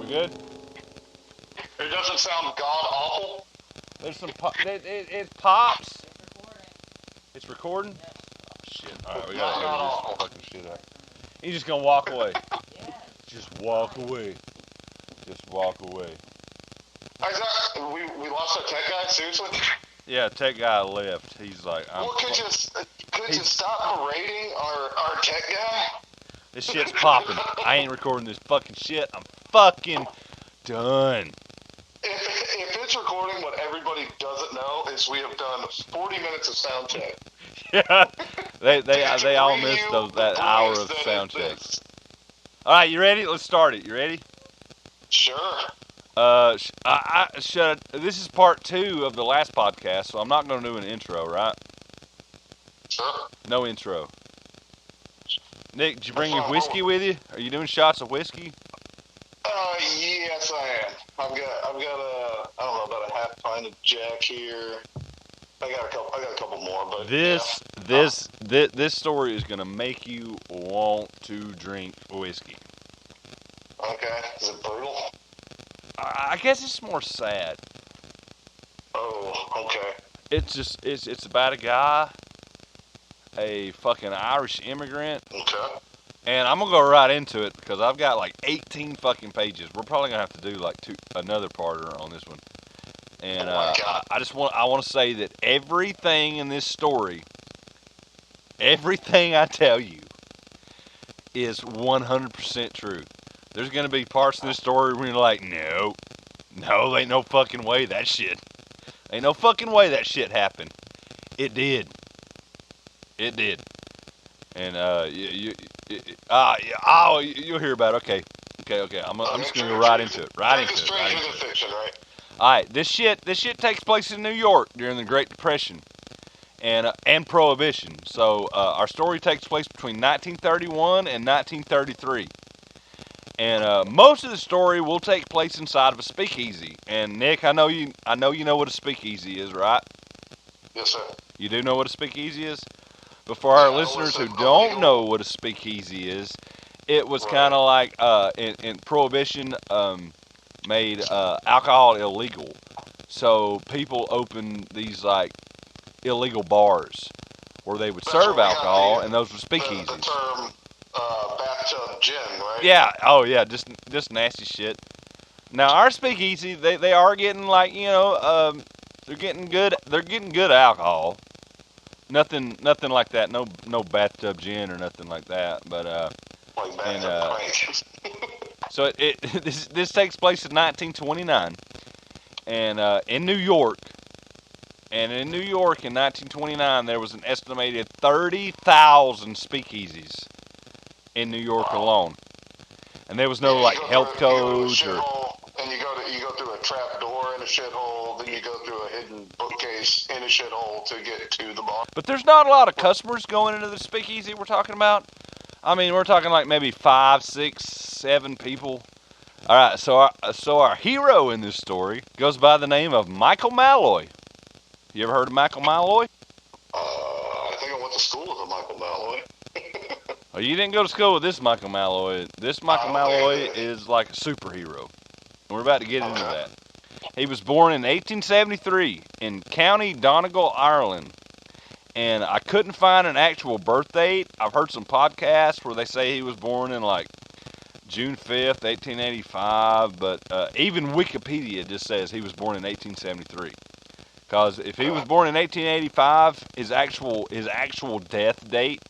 We good? It doesn't sound god-awful? There's some it pops. It's recording? Oh, shit. Alright, we gotta edit this fucking shit out. He's just gonna walk away. Just walk away. Just walk away. We lost our tech guy? Seriously? Yeah, tech guy left. He's like, could you stop berating our tech guy? This shit's popping. I ain't recording this fucking shit. I'm fucking done. If it's recording, what everybody doesn't know is we have done 40 minutes of sound check. Yeah, they all missed that hour of sound check. All right, you ready? Let's start it. You ready? Sure. This is part 2 of the last podcast, so I'm not going to do an intro, right? Sure. No intro. Nick, did you bring your whiskey with you? Are you doing shots of whiskey? Yes, I am. I've got about a half pint of Jack here. I got a couple more, but this story is gonna make you want to drink whiskey. Okay, is it brutal? I guess it's more sad. Oh, okay. It's about a guy, a fucking Irish immigrant. Okay. And I'm gonna go right into it because I've got like 18 fucking pages. We're probably gonna have to do like another parter on this one. And I want to say that everything in this story, everything I tell you, is 100% true. There's gonna be parts of this story where you're like, no, ain't no fucking way that shit happened. It did. And you'll hear about it. Okay. I'm just gonna go right into it. Fiction, right? All right, this shit takes place in New York during the Great Depression and Prohibition. So our story takes place between 1931 and 1933, and most of the story will take place inside of a speakeasy. And Nick, I know you know what a speakeasy is, right? Yes, sir. You do know what a speakeasy is? But for our listeners who don't know what a speakeasy is, it was kind of like in Prohibition made alcohol illegal. So people opened these like illegal bars where they would serve alcohol, and those were speakeasies. The term bathtub gin, right? Yeah. Oh yeah. Just nasty shit. Now our speakeasy, they are getting like they're getting good alcohol. Nothing like that. No bathtub gin or nothing like that. But so this takes place in 1929, and in New York. And in New York in 1929, there was an estimated 30,000 speakeasies in New York alone. And there was no like health codes or. And you go through a trap door in a shithole, then you go through a hidden bookcase in a shithole to get to the bar. But there's not a lot of customers going into the speakeasy we're talking about. I mean, we're talking like maybe 5, 6, 7 people. All right, so our hero in this story goes by the name of Michael Malloy. You ever heard of Michael Malloy? I think I went to school with a Michael Malloy. Oh, you didn't go to school with this Michael Malloy. This Michael Malloy is like a superhero. We're about to get into that. He was born in 1873 in County Donegal, Ireland. And I couldn't find an actual birth date. I've heard some podcasts where they say he was born in like June 5th, 1885. But even Wikipedia just says he was born in 1873. Because if he was born in 1885, his actual death date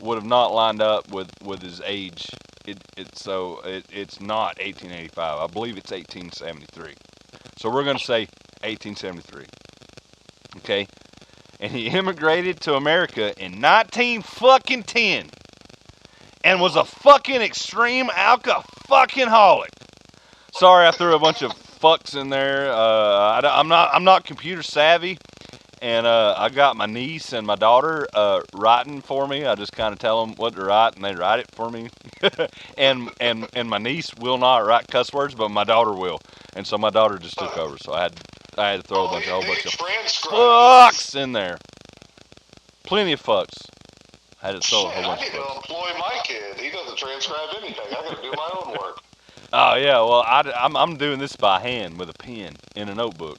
would have not lined up with his age. It's not 1885. I believe it's 1873. So we're going to say 1873. Okay? And he immigrated to America in 1910 and was a fucking extreme alcoholic. Sorry, I threw a bunch of fucks in there. I'm not computer savvy. And I got my niece and my daughter writing for me. I just kind of tell them what to write, and they write it for me. and my niece will not write cuss words, but my daughter will. And so my daughter just took over. So I had to throw a whole bunch of fucks in there. Plenty of fucks. I had to throw a whole bunch of fucks. I need to employ my kid. He doesn't transcribe anything. I got to do my own work. Oh yeah, well I'm doing this by hand with a pen in a notebook.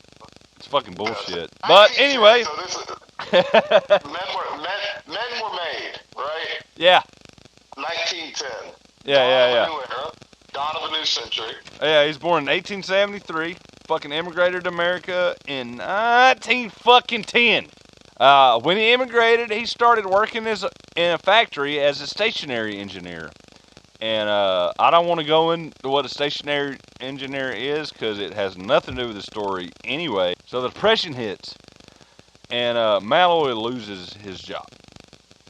It's fucking bullshit. But anyway. So this is, men were made, right? Yeah. 1910. Yeah. New era. Dawn of a new century. Yeah, he's born in 1873. Fucking immigrated to America in 1910. When he immigrated, he started working in a factory as a stationary engineer. And I don't want to go into what a stationary engineer is because it has nothing to do with the story anyway. So the Depression hits, and Malloy loses his job.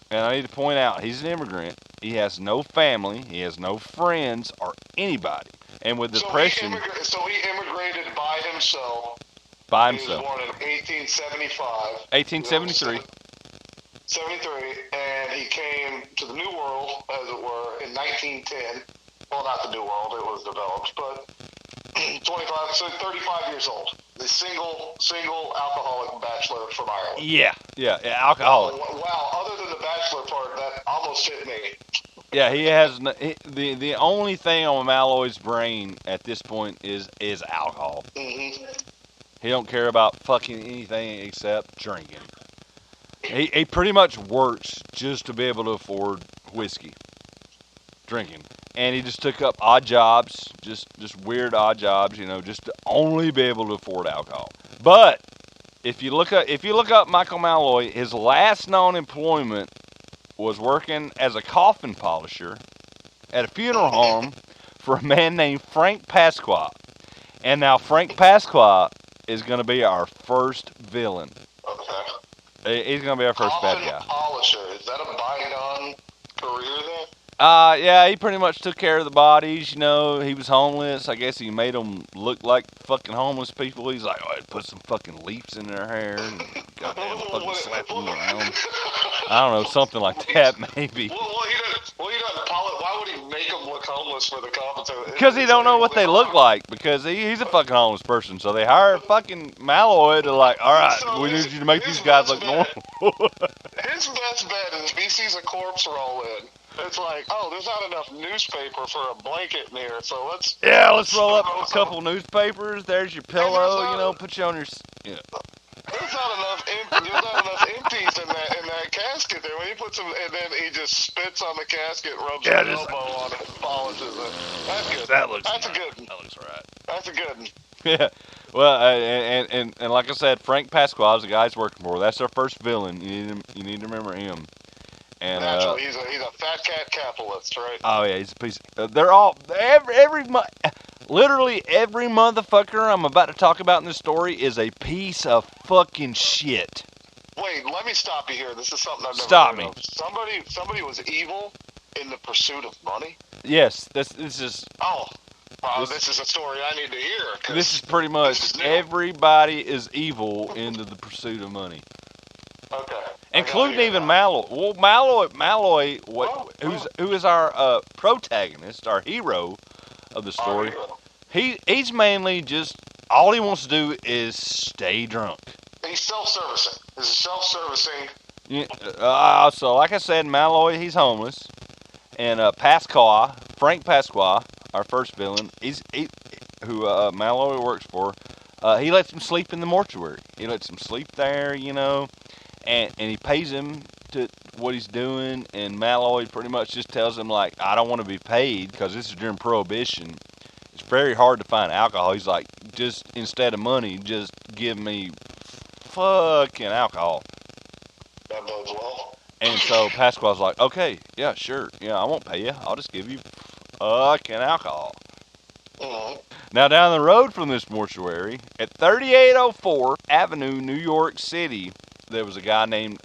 And I need to point out, he's an immigrant. He has no family. He has no friends or anybody. And with depression... So he immigrated by himself. By He himself. was born in 1875. 1873. 73, and he came to the New World, as it were, in 1910. Well, not the New World, it was developed, but 35 years old. The single alcoholic bachelor from Ireland. Yeah, alcoholic. Wow, other than the bachelor part, that almost hit me. Yeah, he has the only thing on Malloy's brain at this point is alcohol. Mm-hmm. He don't care about fucking anything except drinking. He pretty much works just to be able to afford whiskey, drinking, and he just took up odd jobs, just weird odd jobs, just to only be able to afford alcohol. But if you look up Michael Malloy, his last known employment was working as a coffin polisher at a funeral home for a man named Frank Pasqua. And now Frank Pasqua is going to be our first villain. Okay. He's going to be our first bad guy. Polisher, is that a bygone career then? Yeah, he pretty much took care of the bodies, He was homeless. I guess he made them look like fucking homeless people. He's like, oh, put some fucking leaves in their hair and goddamn fucking slap them around. I don't know, something like that, maybe. He doesn't polish. Why would he make them look homeless for the competition? Because he don't know what they look like. Because he's a fucking homeless person. So they hire fucking Malloy to all right, we need you to make these guys look normal. His best bet is if he sees a corpse roll in. It's like, oh, there's not enough newspaper for a blanket in here, so let's roll up a couple newspapers. There's your pillow, put you on your... There's not enough empties in that casket there. When he puts them, and then he just spits on the casket, rubs his elbow on it, and polishes it. That's good. That's a good one. That looks right. That's a good one. Yeah. Well, and like I said, Frank Pasqua is the guy he's working for. That's our first villain. You need to remember him. And naturally, he's a fat cat capitalist, right? Oh yeah, he's a piece. They're all literally every motherfucker I'm about to talk about in this story is a piece of fucking shit. Wait, let me stop you here. This is something I've never Stop heard me. of. Somebody was evil in the pursuit of money. Yes, this is. Oh, wow, this is a story I need to hear. This is pretty much everybody is evil into the pursuit of money. Okay. Including even Malloy. Well, Malloy, who is our protagonist, our hero of the story. He's mainly just all he wants to do is stay drunk. He's self-servicing. This is self-servicing. Yeah, so like I said, Malloy, he's homeless, and Frank Pasqua, our first villain, who Malloy works for. He lets him sleep in the mortuary. He lets him sleep there, And he pays him to what he's doing, and Malloy pretty much just tells him, I don't want to be paid, because this is during Prohibition. It's very hard to find alcohol. He's like, just instead of money, just give me fucking alcohol. That bodes well. And so Pasquale's like, okay, yeah, sure. Yeah, I won't pay you. I'll just give you fucking alcohol. Mm-hmm. Now, down the road from this mortuary, at 3804 Avenue, New York City, there was a guy named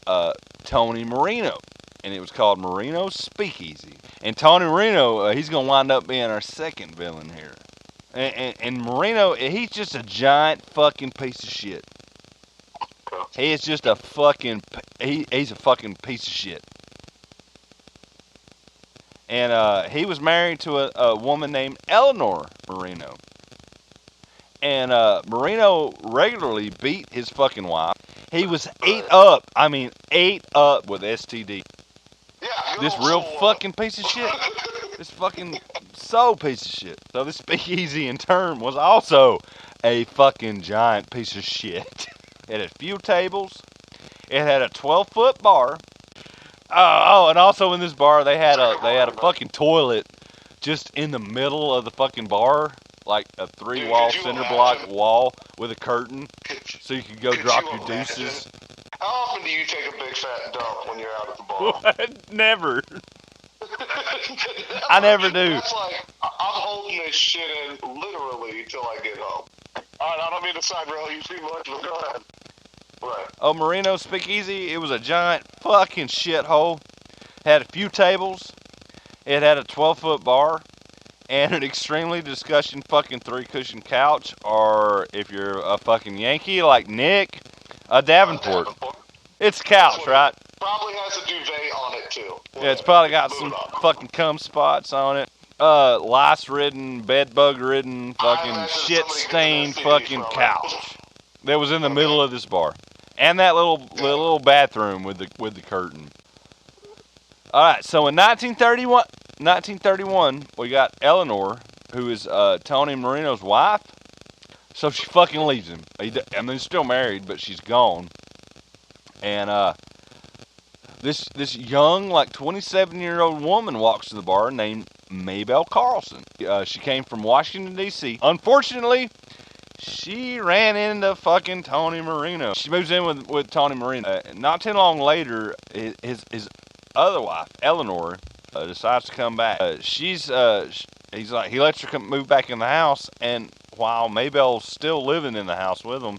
Tony Marino, and it was called Marino's Speakeasy. And Tony Marino, he's going to wind up being our second villain here. And Marino, he's just a giant fucking piece of shit. He is just a fucking, he's a fucking piece of shit. And he was married to a woman named Eleanor Marino. And Marino regularly beat his fucking wife. He was ate up with STD. Yeah, this real fucking piece of shit. This fucking So piece of shit. So this speakeasy in turn was also a fucking giant piece of shit. It had a few tables. It had a 12-foot bar. And also in this bar they had a fucking toilet just in the middle of the fucking bar, like a 3-wall cinder block wall with a curtain, so you could go drop your deuces. How often do you take a big fat dump when you're out at the bar? What? Never. I never do. That's like, I'm holding this shit in literally till I get home. Alright, I don't mean to side rail you too much, but go ahead. Right. Oh, Marino's Speakeasy, it was a giant fucking shithole. Had a few tables. It had a 12-foot bar. And an extremely disgusting fucking 3-cushion couch. Or, if you're a fucking Yankee like Nick, a Davenport. It's a couch, right? Probably has a duvet on it, too. Yeah, it's probably got some fucking cum spots on it. Lice-ridden, bed-bug-ridden, fucking shit-stained fucking couch that was in the middle of this bar, and that little bathroom with the curtain. All right, so in 1931, we got Eleanor, who is Tony Marino's wife. So she fucking leaves him. I mean, they're still married, but she's gone. And this young, like 27-year-old woman walks to the bar named Maybelle Carlson. She came from Washington, D.C. Unfortunately, she ran into fucking Tony Marino. She moves in with Tony Marino. Not too long later, his other wife, Eleanor, decides to come back. He lets her move back in the house, and while Maybelle's still living in the house with him,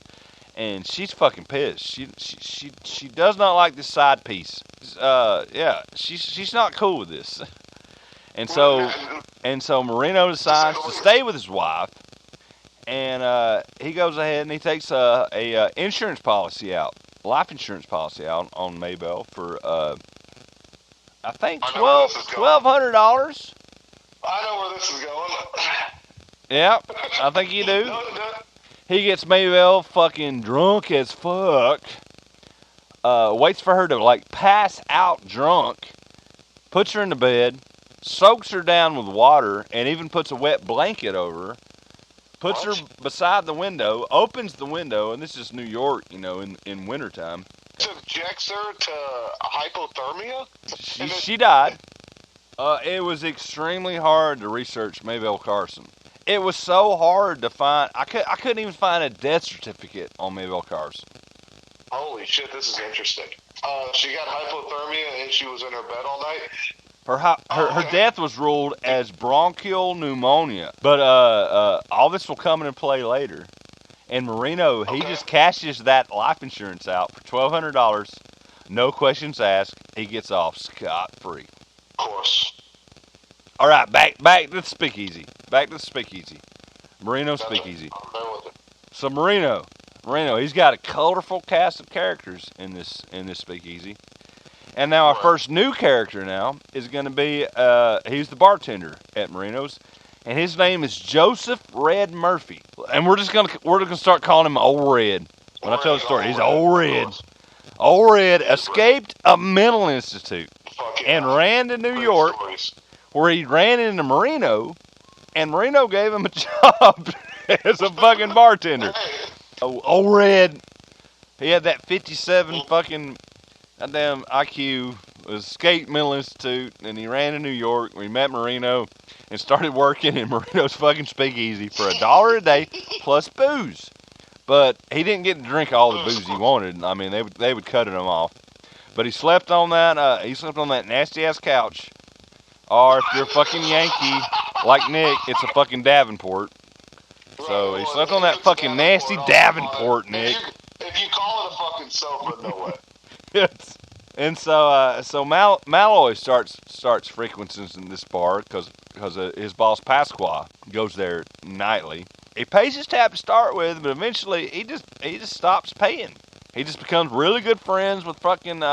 and she's fucking pissed. She does not like this side piece. She's not cool with this. And so Marino decides to stay with his wife, and he goes ahead and he takes a insurance policy out, life insurance policy out on Maybelle for I think $1,200. I know where this is going. Yep, I think you do. He gets Maybelle fucking drunk as fuck. Waits for her to like pass out drunk. Puts her in the bed. Soaks her down with water and even puts a wet blanket over her. Puts her beside the window. Opens the window, and this is New York, in wintertime. Subjects her to hypothermia? She died. It was extremely hard to research Maybelle Carlson. It was so hard to find. I couldn't even find a death certificate on Maybelle Carlson. Holy shit, this is interesting. She got hypothermia and she was in her bed all night. Her death was ruled as bronchial pneumonia, but all this will come into play later. And Marino, he just cashes that life insurance out for $1,200, no questions asked. He gets off scot-free. Of course. All right, back to the speakeasy. Marino Speakeasy. So Marino, he's got a colorful cast of characters in this speakeasy. And now our first new character now is going to be he's the bartender at Marino's, and his name is Joseph Red Murphy. And we're just gonna start calling him Old Red. When I tell the story, he's Old Red. Old Red escaped a mental institute and ran to New York, where he ran into Marino, and Marino gave him a job as a fucking bartender. Old Red, he had that 57 fucking goddamn IQ, escaped mental institute, and he ran to New York, where he met Marino, and started working in Marino's fucking speakeasy for $1 a day plus booze. But he didn't get to drink all the booze he wanted. I mean, they would cut him off. But he slept on that nasty ass couch. Or if you're a fucking Yankee like Nick, it's a fucking Davenport. So he slept on that fucking nasty Davenport, Nick. If you call it a fucking sofa, no way. Yes. And so Malloy starts frequenting this bar because his boss Pasqua goes there nightly. He pays his tab to start with, but eventually he just stops paying. He just becomes really good friends with fucking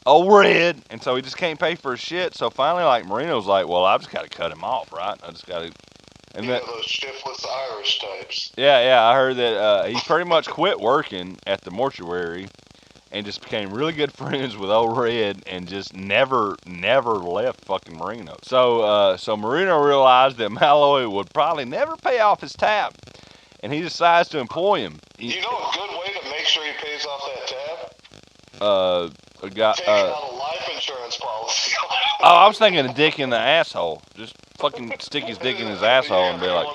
Old Red, and so he just can't pay for his shit. So finally, like, Marino's like, well, I just got to cut him off, right? I just got to. And those shiftless Irish types. Yeah, I heard that he pretty much quit working at the mortuary and just became really good friends with old Red, and just never left fucking Marino. So Marino realized that Malloy would probably never pay off his tab, and he decides to employ him. You know a good way to make sure he pays off that tab? Taking out a life insurance policy. I was thinking a dick in the asshole. Just fucking stick his dick in his asshole and be like,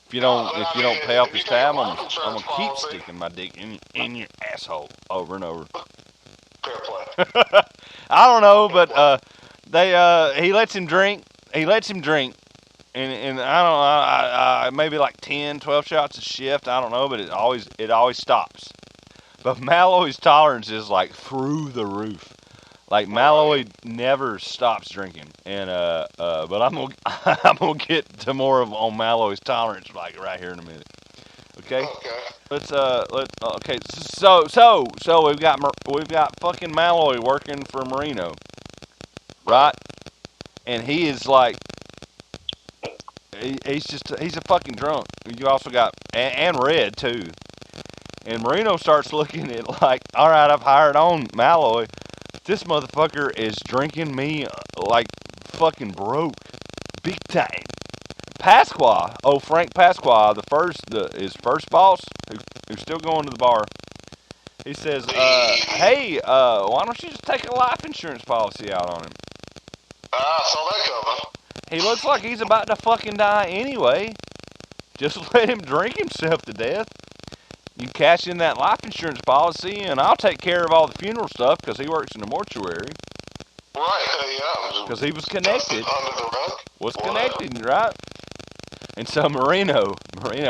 if you don't pay off his tab, I'm gonna keep sticking my dick in your asshole over and over. Fair play. I don't know, but he lets him drink. And I don't know, maybe like 10, 12 shots a shift. I don't know, but it always stops. But Malloy's tolerance is like through the roof. Like Malloy never stops drinking, and but I'm gonna get to more on Malloy's tolerance like right here in a minute. Okay. Okay. So we've got fucking Malloy working for Marino, right? And he is like, he's a fucking drunk. You also got and Red too. And Marino starts looking at like, all right, I've hired on Malloy. This motherfucker is drinking me like fucking broke, big time. Pasqua, Frank Pasqua, his first boss, who's still going to the bar. He says, hey, why don't you just take a life insurance policy out on him? I saw that coming. He looks like he's about to fucking die anyway. Just let him drink himself to death. You cash in that life insurance policy, and I'll take care of all the funeral stuff because he works in the mortuary. Right, yeah. Because he was connected. Under the rug? Was connected, right? And so Marino,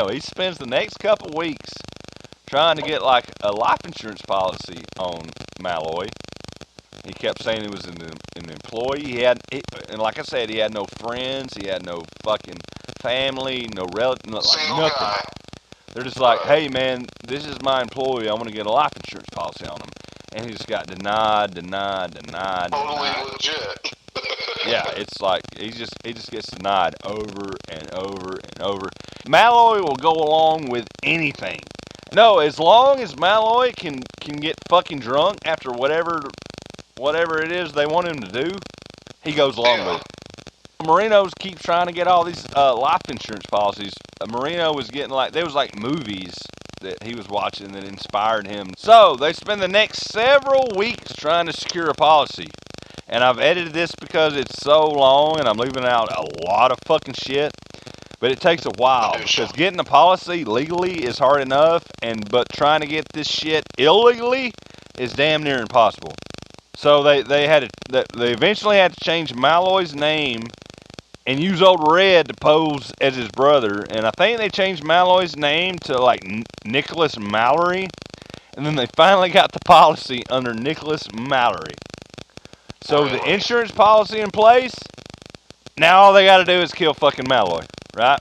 he spends the next couple weeks trying to get like a life insurance policy on Malloy. He kept saying he was an employee. And like I said, he had no friends. He had no fucking family, no relative, like nothing. Guy. They're just like, hey man, this is my employee. I want to get a life insurance policy on him, and he just got denied. Totally legit. Yeah, it's like he just gets denied over and over and over. Malloy will go along with anything. No, as long as Malloy can get fucking drunk after whatever it is they want him to do, he goes along with it. Marino's keep trying to get all these life insurance policies. Marino was getting there was like movies that he was watching that inspired him. So they spend the next several weeks trying to secure a policy. And I've edited this because it's so long and I'm leaving out a lot of fucking shit. But it takes a while because getting a policy legally is hard enough, but trying to get this shit illegally is damn near impossible. So they eventually had to change Malloy's name and use old Red to pose as his brother. And I think they changed Malloy's name to like Nicholas Mallory. And then they finally got the policy under Nicholas Mallory. So the insurance policy in place, now all they gotta do is kill fucking Malloy, right?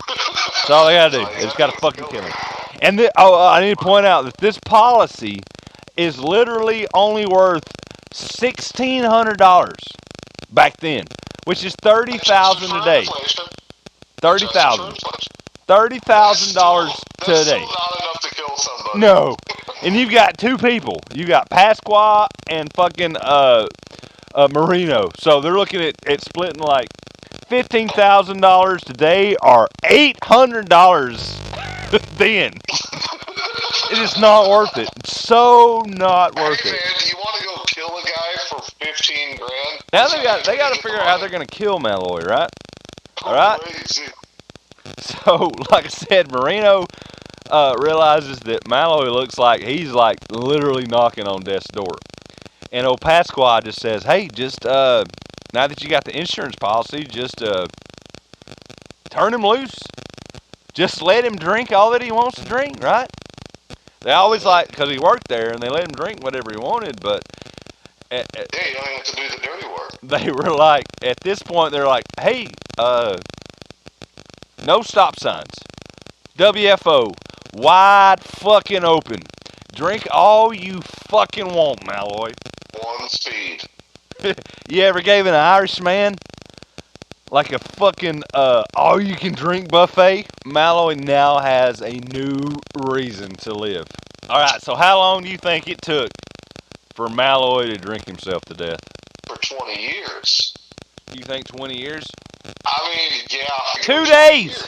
That's all they gotta do. They just gotta fucking kill him. And I need to point out that this policy is literally only worth $1,600 back then, which is $30,000 today. $30,000. $30,000 today. That's not enough to kill somebody. No. And you've got two people. You got Pasqua and fucking Marino. So they're looking at splitting like $15,000 today or $800 then. It is not worth it. So not worth it. Man, do you want to go kill a guy for $15,000? Now they got to figure out how they're going to kill Malloy, right? All right. Crazy. So, like I said, Marino realizes that Malloy looks like he's like literally knocking on death's door. And old Pasqua just says, hey, just now that you got the insurance policy, just turn him loose. Just let him drink all that he wants to drink, right? They always because he worked there, and they let him drink whatever he wanted, but you don't even have to do the dirty work. They were like, at this point, they're like, hey, no stop signs. WFO. Wide fucking open. Drink all you fucking want, Malloy. One speed. You ever gave an Irishman like a fucking all-you-can-drink buffet? Malloy now has a new reason to live. All right, so how long do you think it took for Malloy to drink himself to death? For 20 years. You think 20 years? I mean, yeah. 2 days.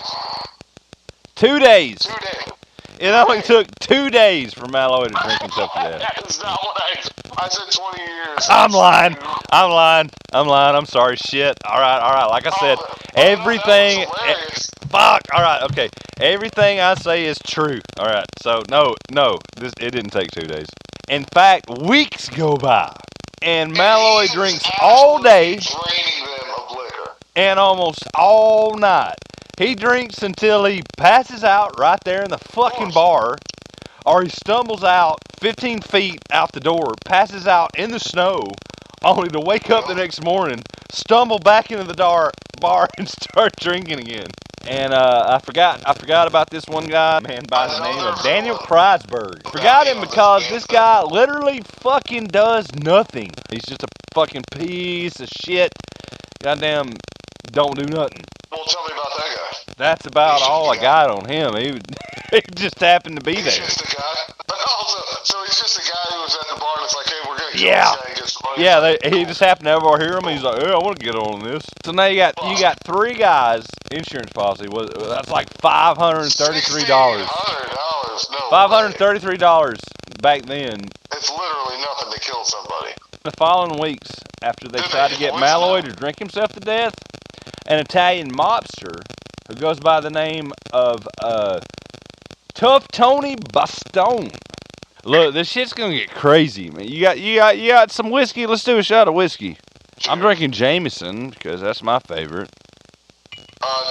2 days. 2 days. It only took 2 days for Malloy to drink himself to death. That is not what I said 20 years. I'm lying. I'm sorry. Shit. All right. Like I said, everything. Fuck. All right. Okay. Everything I say is true. All right. So no. It didn't take 2 days. In fact, weeks go by, and Malloy drinks all day, draining them of liquor, and almost all night. He drinks until he passes out right there in the fucking bar, or he stumbles out 15 feet out the door, passes out in the snow, only to wake up the next morning, stumble back into the bar, and start drinking again. And I forgot about this one guy, man, by the name of Daniel Kreisberg. Forgot him because this guy literally fucking does nothing. He's just a fucking piece of shit. Goddamn, don't do nothing. Well, tell me about that guy. That's about all I got on him. He just happened to be there. He's just a guy. So he's just a guy who was at the bar and it's like, hey, we're gonna kill Yeah. this guy and get some money. Yeah, he just happened to overhear him. He's like, hey, I want to get on this. So now you got 3 guys. Insurance policy that's like $533. $1,600. No. $533 back then. It's literally nothing to kill somebody. The following weeks, after they tried to get Malloy to drink himself to death, an Italian mobster who goes by the name of Tough Tony Bastone. Look, this shit's gonna get crazy, man. You got some whiskey? Let's do a shot of whiskey. I'm drinking Jameson because that's my favorite.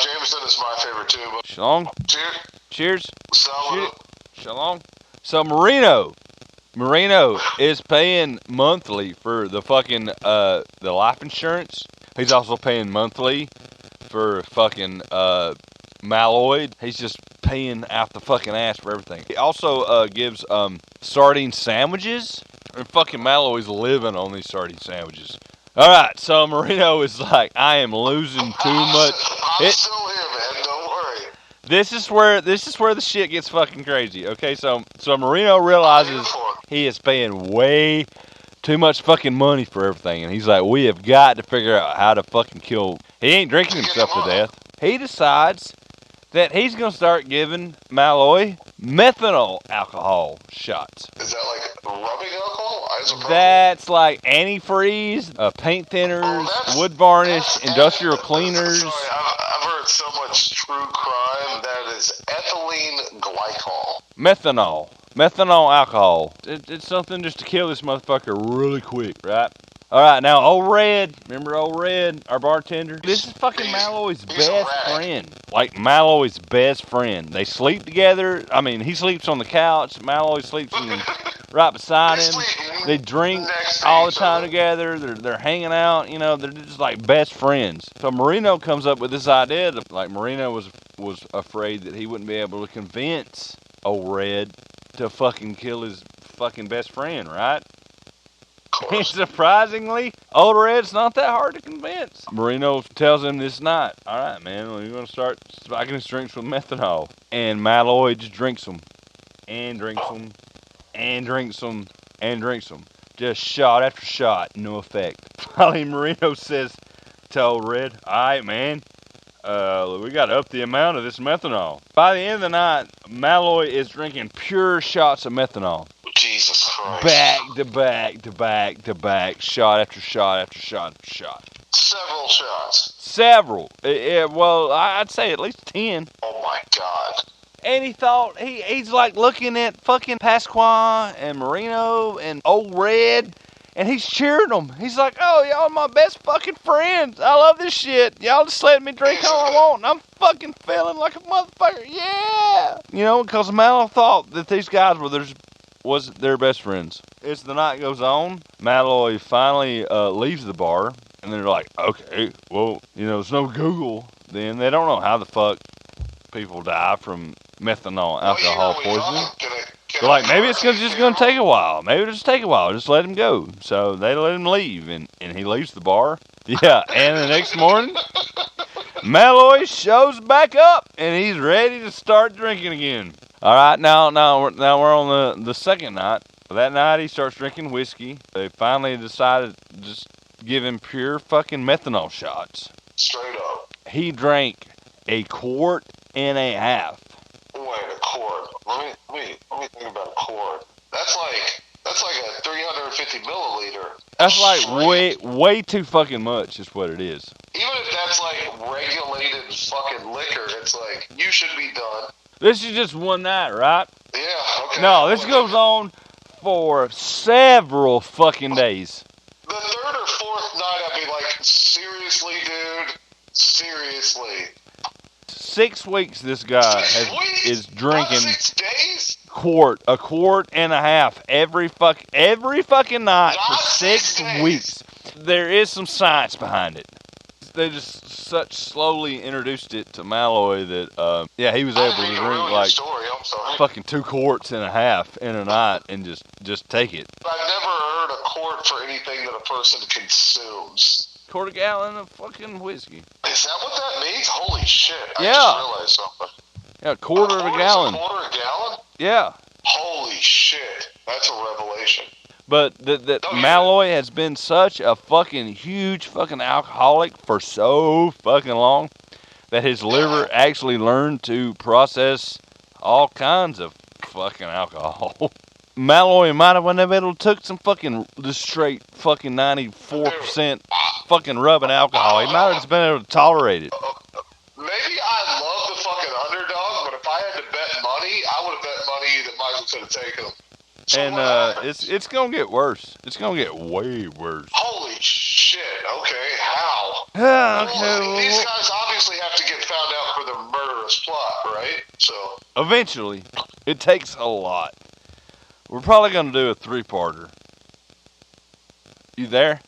Jameson is my favorite too. But Shalom. Cheers. Cheers. Shalom. So Marino is paying monthly for the fucking the life insurance. He's also paying monthly for fucking Malloy. He's just paying out the fucking ass for everything. He also gives sardine sandwiches, and fucking Malloy's living on these sardine sandwiches. All right, so Marino is like, I am losing too much. I'm still here, man. Don't worry. This is where the shit gets fucking crazy. Okay, so Marino realizes he is paying way too much fucking money for everything, and he's like, we have got to figure out how to fucking kill. He ain't drinking himself to death. He decides that he's gonna start giving Malloy methanol alcohol shots. Is that like rubbing alcohol? Isopropyl? That's like antifreeze, paint thinners, wood varnish, industrial cleaners. Sorry, I've heard so much true crime. That is ethylene glycol. Methanol alcohol. It's something just to kill this motherfucker really quick, right? All right, now Old Red, remember Old Red, our bartender? This is fucking Malloy's best friend. Like Malloy's best friend. They sleep together. I mean, he sleeps on the couch. Malloy sleeps right beside him. They drink all the time together. They're hanging out. You know, they're just like best friends. So Marino comes up with this idea. Like Marino was afraid that he wouldn't be able to convince Old Red to fucking kill his fucking best friend, right? And surprisingly, Old Red's not that hard to convince. Marino tells him this night, all right, man, we're going to start spiking his drinks with methanol. And Malloy just drinks them, and drinks them, and drinks them, and drinks them. Just shot after shot, no effect. Finally, Marino says to Old Red, all right, man, we got to up the amount of this methanol. By the end of the night, Malloy is drinking pure shots of methanol. Jesus Christ. Back to back to back to back, shot after shot after shot after shot. Several shots. Several. Well, I'd say at least 10. Oh my God. And he thought, he's like looking at fucking Pasqua and Marino and Old Red, and he's cheering them. He's like, oh, y'all my best fucking friends. I love this shit. Y'all just let me drink all I want, and I'm fucking feeling like a motherfucker. Yeah! You know, because Malloy thought that these guys was their best friends. As the night goes on, Malloy finally leaves the bar, and they're like, okay, well, you know, there's no Google. Then they don't know how the fuck people die from methanol alcohol poisoning. They're like, maybe it's just gonna take a while. Maybe it'll just take a while. Just let him go. So they let him leave, and he leaves the bar. Yeah, and the next morning, Malloy shows back up, and he's ready to start drinking again. All right, now we're on the second night. That night he starts drinking whiskey. They finally decided to just give him pure fucking methanol shots. Straight up. He drank a quart and a half. Wait, a quart. Let me think about a quart. That's like a 350 milliliter. That's like way too fucking much is what it is. Even if that's like regulated fucking liquor, it's like, you should be done. This is just one night, right? Yeah, okay. No, this goes on for several fucking days. The third or fourth night, I'd be like, seriously, dude? Seriously? 6 weeks this guy is drinking 6 days? a quart and a half every fucking night for 6 weeks. There is some science behind it. They just such slowly introduced it to Malloy that he was able to drink like fucking 2 quarts and a half in a night and just take it. I've never heard a quart for anything that a person consumes. Quarter gallon of fucking whiskey. Is that what that means? Holy shit! I Yeah. just realized something. Yeah, a quarter of a gallon. A quarter a gallon? Yeah. Holy shit! That's a revelation. But Malloy has been such a fucking huge fucking alcoholic for so fucking long that his liver actually learned to process all kinds of fucking alcohol. Malloy might have been able to took some fucking just straight fucking 94% fucking rubbing alcohol. He might have just been able to tolerate it. Maybe I love the fucking underdog, but if I had to bet money, I would have bet money that Michael could have taken him. So And it's gonna get worse. It's gonna get way worse. Holy shit! Okay, how? Okay. These guys obviously have to get found out for their murderous plot, right? So Eventually, it takes a lot. We're probably gonna do a 3-parter. You there?